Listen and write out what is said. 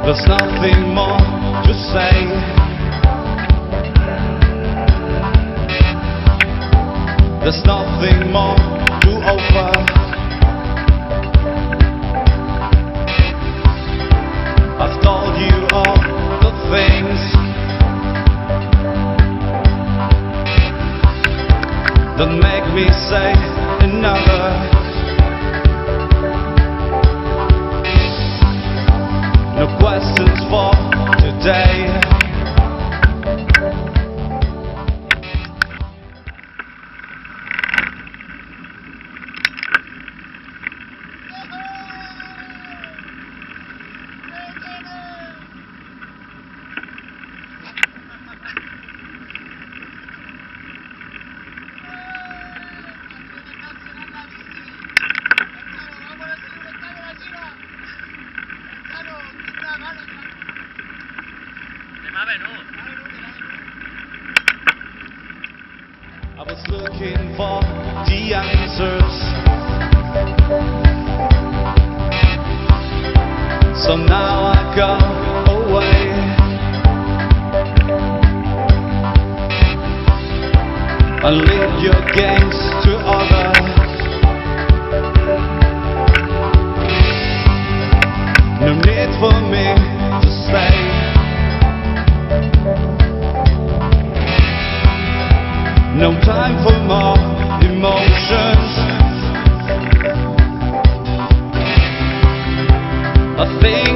There's nothing more to say. There's nothing more to offer. I've told you all the things that make me say another. No questions for today. I was looking for the answers, so now I go away. And leave your games to others. No need for me to stay. No time for more emotions. I think